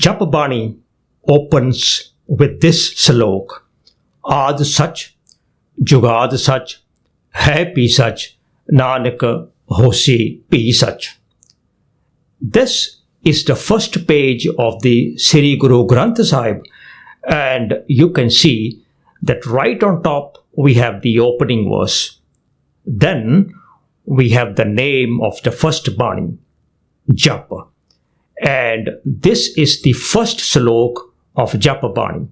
Japabani opens with this slok: Aad Sach, Jugad Sach, Hai Pi Sach, Nanak Hosi Pi Sach. This is the first page of the Sri Guru Granth Sahib, and you can see that right on top we have the opening verse. Then we have the name of the first Bani, Japa. And this is the first slok of Japa Bani.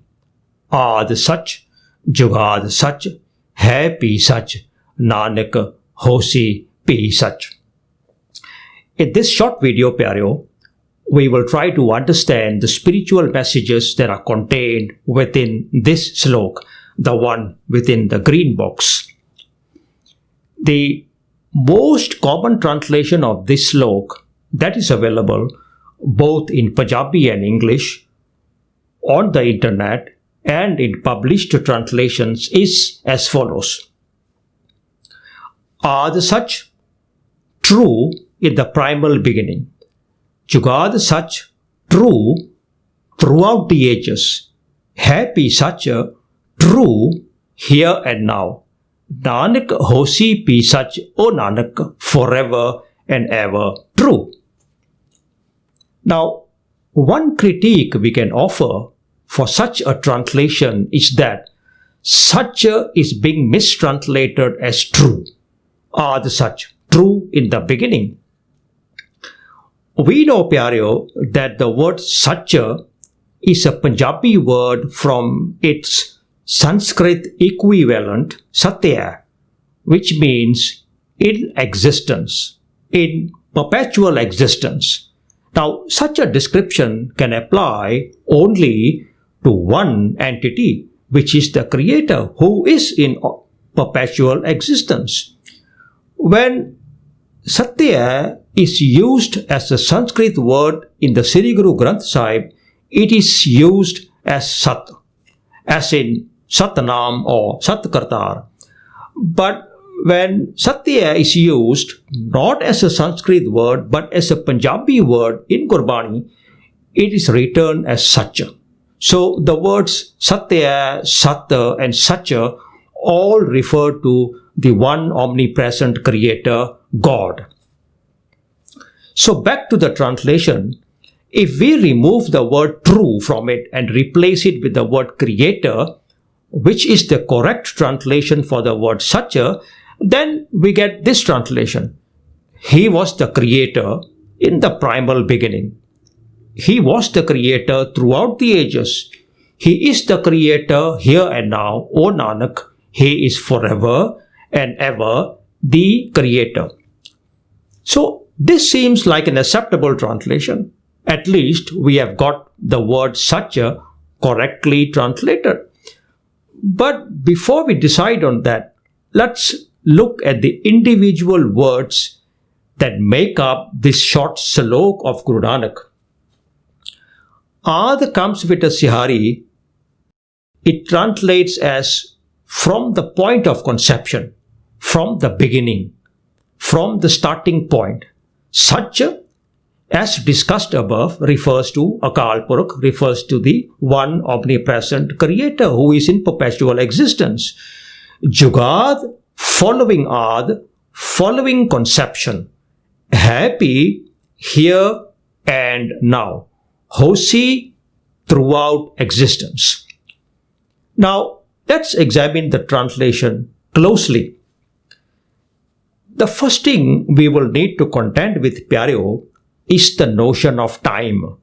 Aad Sach, Jugad Sach, Hai Pi Sach, Nanak Hosi Pi Sach. In this short video, Pyareo, we will try to understand the spiritual messages that are contained within this slok, the one within the green box. The most common translation of this slok that is available both in Punjabi and English on the internet and in published translations is as follows. Aad Sach, true in the primal beginning. Jugad Sach, true throughout the ages. Hai Pi Sach, true here and now. Nanak Hosi Pi Sach, O Nanak, forever and ever true. Now, one critique we can offer for such a translation is that Sach is being mistranslated as true. Aad Sach, true in the beginning. We know, Pyareo, that the word Sach is a Punjabi word from its Sanskrit equivalent Satya, which means in existence, in perpetual existence. Now, such a description can apply only to one entity, which is the Creator, who is in perpetual existence. When Satya is used as a Sanskrit word in the Sri Guru Granth Sahib, it is used as Sat, as in Satnam or Satkartar. But when Satya is used not as a Sanskrit word but as a Punjabi word in Gurbani, it is written as Sacha. So the words Satya, Sat and Sacha all refer to the one omnipresent Creator, God. So back to the translation, if we remove the word true from it and replace it with the word Creator, which is the correct translation for the word Sacha, then we get this translation. He was the Creator in the primal beginning. He was the Creator throughout the ages. He is the Creator here and now, O Nanak. He is forever and ever the Creator. So this seems like an acceptable translation. At least we have got the word Sacha correctly translated. But before we decide on that, let's look at the individual words that make up this short slok of Guru Nanak. Aad comes with a Sihari. It translates as from the point of conception, from the beginning, from the starting point. Sach, as discussed above, refers to Akal Purukh, refers to the one omnipresent Creator who is in perpetual existence. Jugad, following Aad, following conception. Hai Pi, here and now. Hosi, throughout existence. Now, let's examine the translation closely. The first thing we will need to contend with, Pyareo, is the notion of time.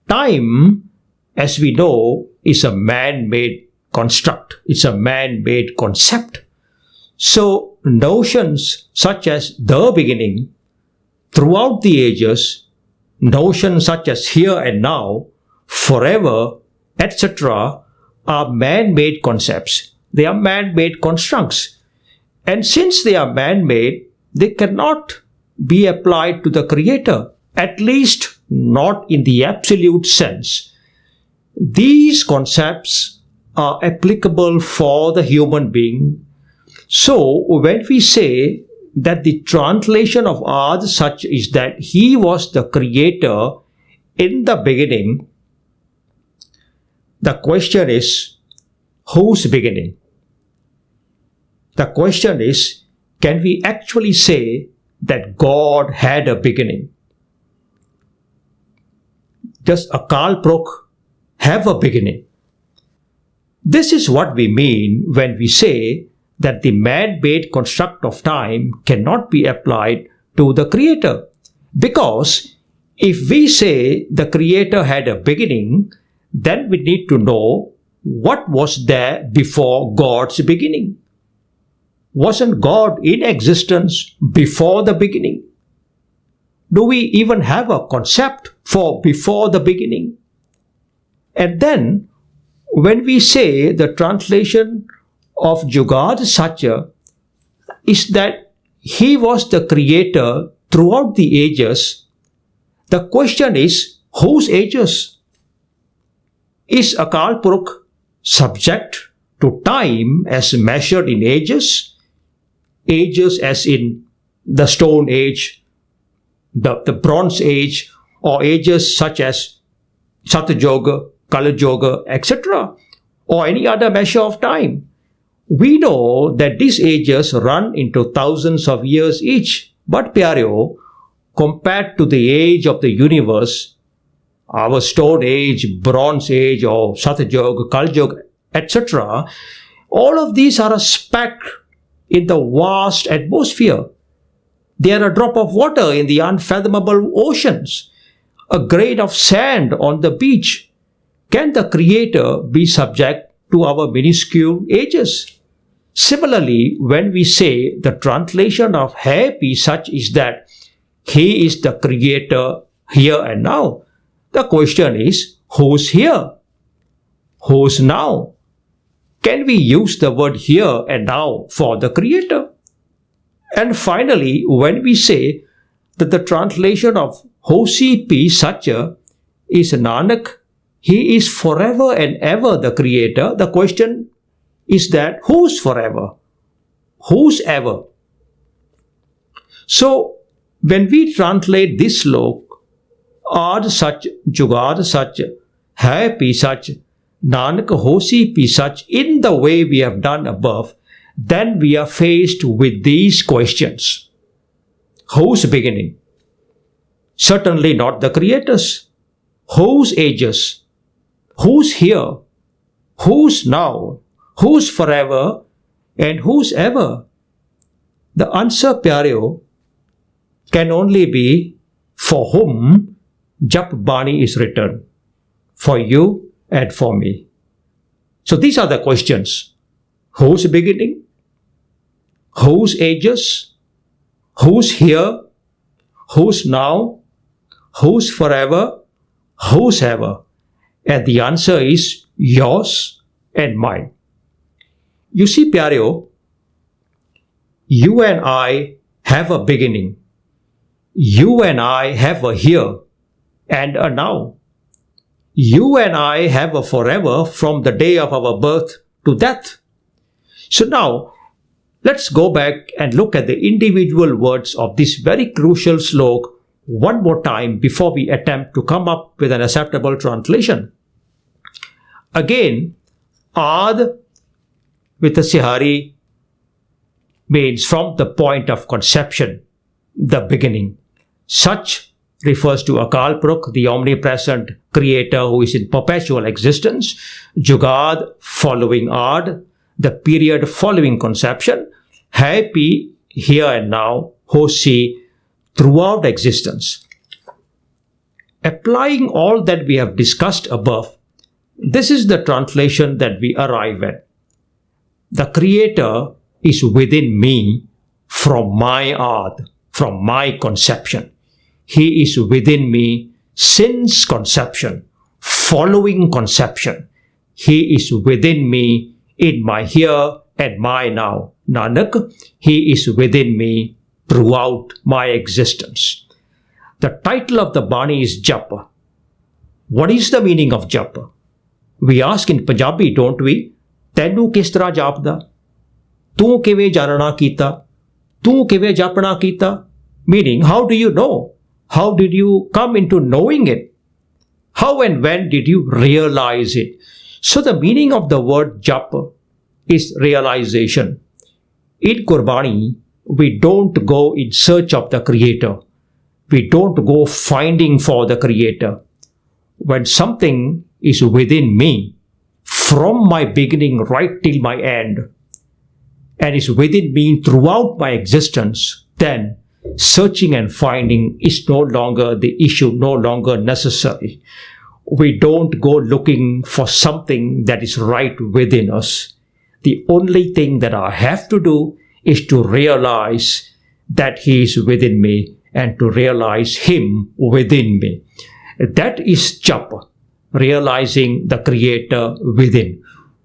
Time, as we know, is a man-made construct. It's a man-made concept. So, notions such as the beginning, throughout the ages, notions such as here and now, forever, etc., are man-made concepts. They are man-made constructs. And since they are man-made, they cannot be applied to the Creator, at least not in the absolute sense. These concepts are applicable for the human being. So, when we say that the translation of Aad Sach is that he was the Creator in the beginning, the question is, whose beginning? The question is, can we actually say that God had a beginning? Does Akal Purkh have a beginning? This is what we mean when we say that the man-made construct of time cannot be applied to the Creator. Because if we say the Creator had a beginning, then we need to know what was there before God's beginning. Wasn't God in existence before the beginning? Do we even have a concept for before the beginning? And then, when we say the translation of Jugad Satya is that he was the creator throughout the ages, the question is, whose ages? Is Akal Purkh subject to time as measured in ages? Ages as in the Stone Age, the Bronze Age, or ages such as Satyuga, Kali Yuga, etc., or any other measure of time. We know that these ages run into thousands of years each, but Pyareo, compared to the age of the universe, our Stone Age, Bronze Age, or Satyuga, Kali Yuga, etc., all of these are a speck in the vast atmosphere. They are a drop of water in the unfathomable oceans, a grain of sand on the beach. Can the Creator be subject to our minuscule ages? Similarly, when we say the translation of Hai Pi Sach is that He is the Creator here and now, the question is, who's here? Who's now? Can we use the word here and now for the Creator? And finally, when we say that the translation of Hosi Pi Satya is Nanak, he is forever and ever the Creator, the question is that who's forever? Who's ever? So, when we translate this slok, Aad Sach, Jugad Sach, Hai Pi Sach, Nanak Hosi Pi Sach, in the way we have done above, then we are faced with these questions. Whose beginning? Certainly not the Creator's. Whose ages? Who's here? Who's now? Who's forever? And who's ever? The answer, Pyareo, can only be for whom Jap Bani is written. For you and for me. So these are the questions. Whose beginning? Whose ages? Who's here? Who's now? Who's forever? Who's ever? And the answer is yours and mine. You see, Pyareo, you and I have a beginning. You and I have a here and a now. You and I have a forever from the day of our birth to death. So now, let's go back and look at the individual words of this very crucial slok one more time before we attempt to come up with an acceptable translation. Again, Aad with a Sihari means from the point of conception, the beginning. Sach refers to Akal Purkh, the omnipresent Creator who is in perpetual existence. Jugad, following Aad, the period following conception. Hai Pi, here and now. Hosi, throughout existence. Applying all that we have discussed above, this is the translation that we arrive at. The Creator is within me from my Aad, from my conception. He is within me since conception, following conception. He is within me in my here and my now. Nanak, He is within me throughout my existence. The title of the Bani is Japa. What is the meaning of Japa? We ask in Punjabi, don't we? Tenu kis tarah japda? Tu kive janana kita? Tu kive japna kita? Meaning, how do you know? How did you come into knowing it? How and when did you realize it? So the meaning of the word japa is realization. In Gurbani, we don't go in search of the Creator. We don't go finding for the Creator. When something is within me, from my beginning right till my end, and is within me throughout my existence, then searching and finding is no longer the issue, no longer necessary. We don't go looking for something that is right within us. The only thing that I have to do is to realize that He is within me and to realize Him within me. That is japa, realizing the Creator within.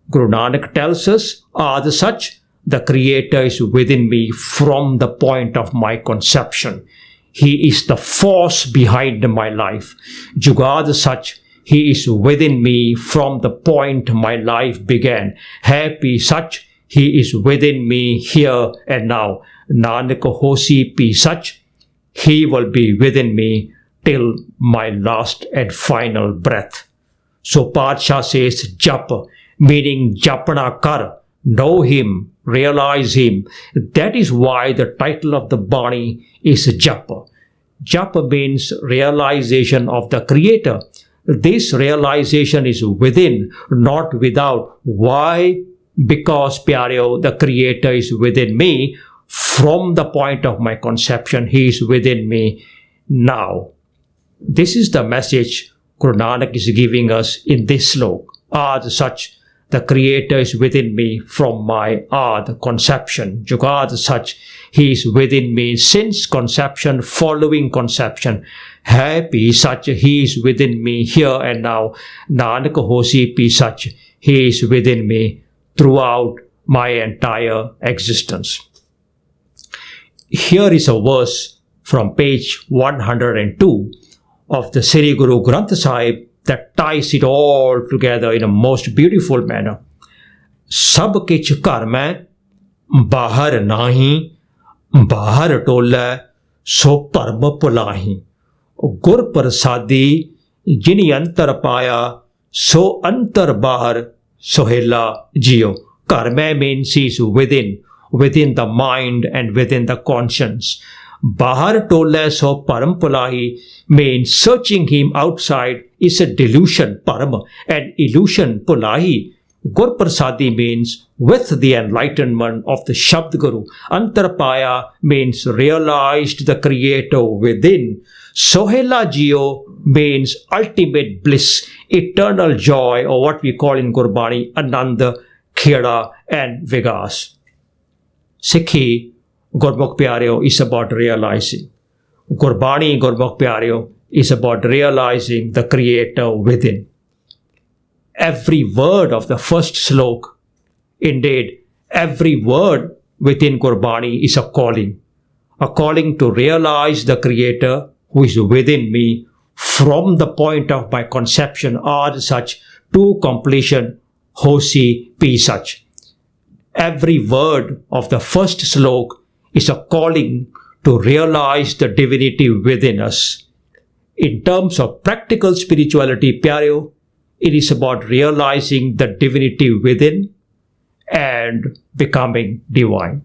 Guru Nanak tells us, as such, the Creator is within me from the point of my conception. He is the force behind my life. Jugad such, He is within me from the point my life began. Happy such, He is within me here and now. Nanak hosi pi such, He will be within me till my last and final breath. So Padsha says japa, meaning japana kar, know Him, realize Him. That is why the title of the Bani is japa. Japa means realization of the Creator. This realization is within, not without. Why? Because, Pyareo, the Creator is within me from the point of my conception. He is within me now. This is the message Guru Nanak is giving us in this slok. As such, the Creator is within me from my Ad conception. Jugad such, He is within me since conception, following conception. Happy such, He is within me here and now. Nanak hosi pi such, He is within me throughout my entire existence. Here is a verse from page 102 of the Sri Guru Granth Sahib that ties it all together in a most beautiful manner. Sab kich kar mein, bahar nahi, bahar tola, so parma pulahi. Gur prasadi, jini antar paya, so antar bahar, sohela jio. Kar mein means he is within the mind and within the conscience. Bahar tola so param pulahi means searching Him outside is a delusion, parama, and illusion, pulahi. Gur Prasadi means with the enlightenment of the Shabd Guru. Antarpaya means realized the Creator within. Sohela Jio means ultimate bliss, eternal joy, or what we call in Gurbani, Ananda, Kheda, and Vigas. Sikhi, Gurmukh Pyareo, is about realizing. Gurbani, Gurmukh Pyareo, is about realizing the Creator within. Every word of the first slok, indeed, every word within Gurbani is a calling to realize the Creator who is within me from the point of my conception as such to completion, hosi pi such. Every word of the first slok is a calling to realize the divinity within us. In terms of practical spirituality, Pyareo, it is about realizing the divinity within and becoming divine.